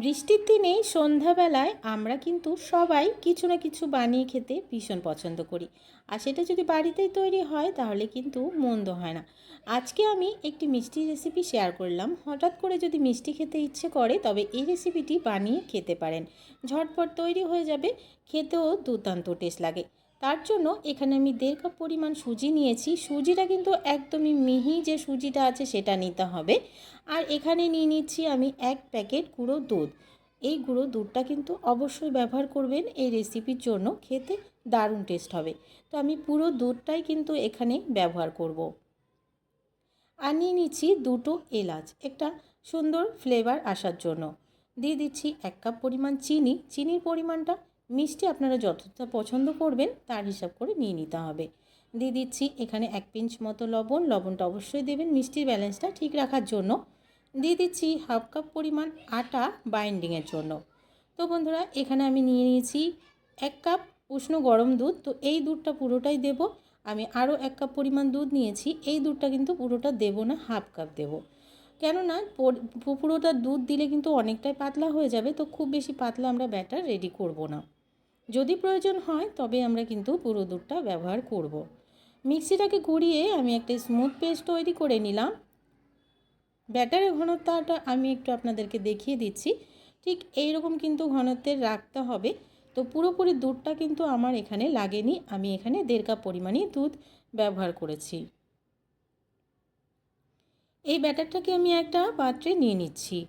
বৃষ্টির দিনেই সন্ধ্যাবেলায় আমরা কিন্তু সবাই কিছু না কিছু বানিয়ে খেতে ভীষণ পছন্দ করি। আর সেটা যদি বাড়িতেই তৈরি হয় তাহলে কিন্তু মন্দ হয় না। আজকে আমি একটি মিষ্টি রেসিপি শেয়ার করলাম। হঠাৎ করে যদি মিষ্টি খেতে ইচ্ছে করে তবে এই রেসিপিটি বানিয়ে খেতে পারেন। ঝটপট তৈরি হয়ে যাবে, খেতেও দুর্দান্ত টেস্ট লাগে। তার জন্য এখানে আমি 1.5 কাপ পরিমাণ সুজি নিয়েছি। সুজিটা কিন্তু একদমই মিহি যে সুজিটা আছে সেটা নিতে হবে। আর এখানে নিয়ে নিচ্ছি আমি 1 প্যাকেট গুঁড়ো দুধ। এই গুঁড়ো দুধটা কিন্তু অবশ্যই ব্যবহার করবেন এই রেসিপির জন্য, খেতে দারুণ টেস্ট হবে। তো আমি পুরো দুধটাই কিন্তু এখানে ব্যবহার করব। আর নিয়ে নিচ্ছি 2টো এলাচ, একটা সুন্দর ফ্লেভার আসার জন্য। দিয়ে দিচ্ছি 1 কাপ পরিমাণ চিনি। চিনির পরিমাণটা মিষ্টি আপনারা যতটা পছন্দ করবেন তার হিসাব করে নিয়ে নিতে হবে। দিয়ে দিচ্ছি এখানে 1 পিঞ্চ মতো লবণ। লবণটা অবশ্যই দেবেন মিষ্টির ব্যালেন্সটা ঠিক রাখার জন্য। দিয়ে দিচ্ছি 1/2 কাপ পরিমাণ আটা বাইন্ডিংয়ের জন্য। তো বন্ধুরা এখানে আমি নিয়ে নিয়েছি 1 কাপ উষ্ণ গরম দুধ। তো এই দুধটা পুরোটাই দেব। আমি আরও 1 কাপ পরিমাণ দুধ নিয়েছি। এই দুধটা কিন্তু পুরোটা দেব না, 1/2 কাপ দেব। কেননা পুরোটা দুধ দিলে কিন্তু অনেকটাই পাতলা হয়ে যাবে। তো খুব বেশি পাতলা আমরা ব্যাটার রেডি করব না। যদি প্রয়োজন হয় তবে আমরা কিন্তু পুরো দুধটা ব্যবহার করব। মিক্সিটাকে ঘুরিয়ে আমি একটা স্মুথ পেস্ট তৈরি করে নিলাম। ব্যাটারের ঘনত্বটা আমি একটু আপনাদেরকে দেখিয়ে দিচ্ছি। ঠিক এই রকম কিন্তু ঘনত্বের রাখতে হবে। তো পুরোপুরি দুধটা কিন্তু আমার এখানে লাগেনি। আমি এখানে 1.5 কাপ পরিমাণই দুধ ব্যবহার করেছি। এই ব্যাটারটাকে আমি একটা পাত্রে নিয়ে নিচ্ছি।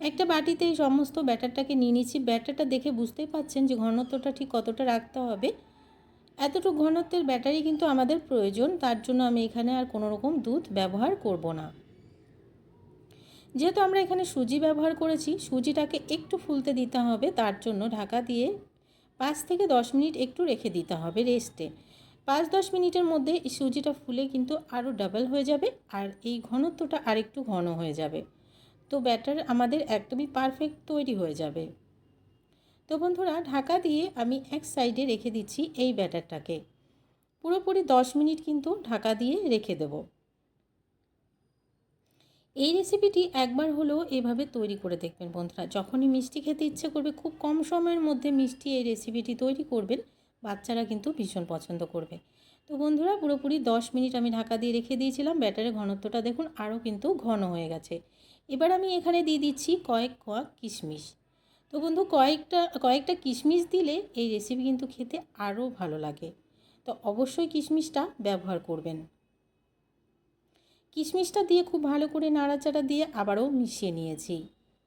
একটা বাটিতে এই সমস্ত ব্যাটারটাকে নিয়ে নিচ্ছি। ব্যাটারটা দেখে বুঝতেই পাচ্ছেন যে ঘনত্বটা ঠিক কতটা রাখতে হবে। এতটুকু ঘনত্বের ব্যাটারই কিন্তু আমাদের প্রয়োজন। তার জন্য আমি এখানে আর কোনো রকম দুধ ব্যবহার করব না। যেহেতু আমরা এখানে সুজি ব্যবহার করেছি, সুজিটাকে একটু ফুলতে দিতে হবে। তার জন্য ঢাকা দিয়ে 5 থেকে 10 মিনিট একটু রেখে দিতে হবে রেস্টে। 5-10 মিনিটের মধ্যে এই সুজিটা ফুলে কিন্তু আরও ডাবল হয়ে যাবে আর এই ঘনত্বটা আরেকটু ঘন হয়ে যাবে। তো ব্যাটার আমাদের একদমই পারফেক্ট তৈরি হয়ে যাবে। তো বন্ধুরা ঢাকা দিয়ে আমি এক সাইডে রেখে দিচ্ছি এই ব্যাটারটাকে। পুরোপুরি 10 মিনিট কিন্তু ঢাকা দিয়ে রেখে দেব। এই রেসিপিটি একবার হলেও এভাবে তৈরি করে দেখবেন বন্ধুরা। যখনই মিষ্টি খেতে ইচ্ছে করবে খুব কম সময়ের মধ্যে মিষ্টি এই রেসিপিটি তৈরি করবেন, বাচ্চারা কিন্তু ভীষণ পছন্দ করবে। তো বন্ধুরা পুরোপুরি 10 মিনিট আমি ঢাকা দিয়ে রেখে দিয়েছিলাম। ব্যাটারের ঘনত্বটা দেখুন আরও কিন্তু ঘন হয়ে গেছে। এবার আমি এখানে দিয়ে দিচ্ছি কয়েক কোয়া কিশমিশ। তো বন্ধু কয়েকটা কিশমিশ দিলে এই রেসিপি কিন্তু খেতে আরও ভালো লাগে। তো অবশ্যই কিশমিশটা ব্যবহার করবেন। কিশমিশটা দিয়ে খুব ভালো করে নাড়াচাড়া দিয়ে আবারও মিশিয়ে নিয়েছি।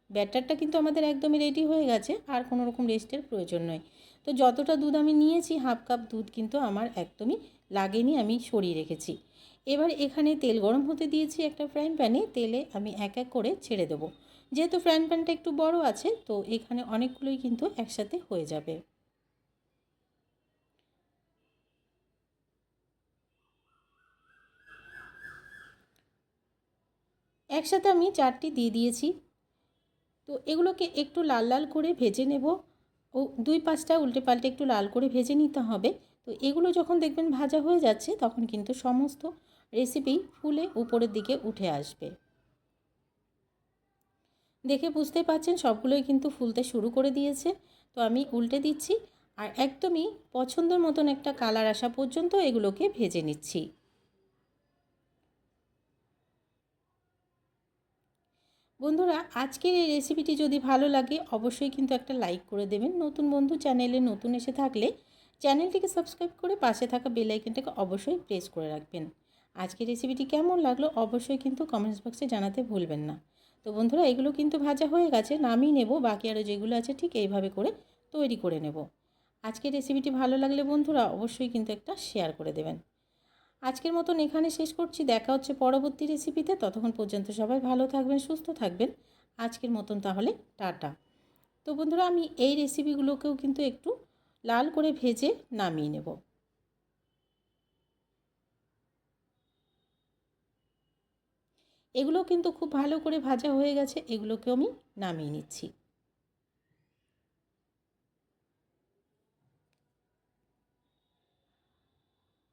ব্যাটারটা কিন্তু আমাদের একদমই রেডি হয়ে গেছে, আর কোনো রকম রেস্টের প্রয়োজন নয়। তো যতটা দুধ আমি নিয়েছি 1/2 কাপ দুধ কিন্তু আমার একদমই লাগেনি, আমি সরিয়ে রেখেছি। এবার এখানে তেল গরম হতে দিয়েছি একটা ফ্রাইং প্যানে। তেলে আমি এক এক করে ছেড়ে দেবো। যেহেতু ফ্রাইং প্যানটা একটু বড় আছে তো এখানে অনেকগুলোই কিন্তু একসাথে হয়ে যাবে। একসাথে আমি 4টি দিয়ে দিয়েছি। তো এগুলোকে একটু লাল লাল করে ভেজে নেব। ও 2-5টা উল্টে পাল্টে একটু লাল করে ভেজে নিতে হবে। তো এগুলো যখন দেখবেন ভাজা হয়ে যাচ্ছে তখন কিন্তু সমস্ত রেসিপি ফুলে উপরের দিকে উঠে আসবে। দেখে বুঝতে পারছেন সবগুলোই কিন্তু ফুলতে শুরু করে দিয়েছে। তো আমি উল্টে দিচ্ছি আর একদমই পছন্দের মতন একটা কালার আসা পর্যন্ত এগুলোকে ভেজে নিচ্ছি। বন্ধুরা আজকের এই রেসিপিটি যদি ভালো লাগে অবশ্যই কিন্তু একটা লাইক করে দেবেন। নতুন বন্ধু চ্যানেলে নতুন এসে থাকলে চ্যানেলটিকে সাবস্ক্রাইব করে পাশে থাকা বেল আইকনটাকে অবশ্যই প্রেস করে রাখবেন। আজকের রেসিপিটি কেমন লাগলো অবশ্যই কিন্তু কমেন্টস বক্সে জানাতে ভুলবেন না। তো বন্ধুরা এগুলো কিন্তু ভাজা হয়ে গেছে, নামিয়ে নেব। বাকি আরও যেগুলো আছে ঠিক এইভাবে করে তৈরি করে নেব। আজকের রেসিপিটি ভালো লাগলে বন্ধুরা অবশ্যই কিন্তু একটা শেয়ার করে দেবেন। আজকের মতন এখানে শেষ করছি। দেখা হচ্ছে পরবর্তী রেসিপিতে। ততক্ষণ পর্যন্ত সবাই ভালো থাকবেন, সুস্থ থাকবেন। আজকের মতন তাহলে টাটা। তো বন্ধুরা আমি এই রেসিপিগুলোকেও কিন্তু একটু লাল করে ভেজে নামিয়ে নেব। এগুলো কিন্তু খুব ভালো করে ভাজা হয়ে গেছে, এগুলোকেও আমি নামিয়ে নিচ্ছি।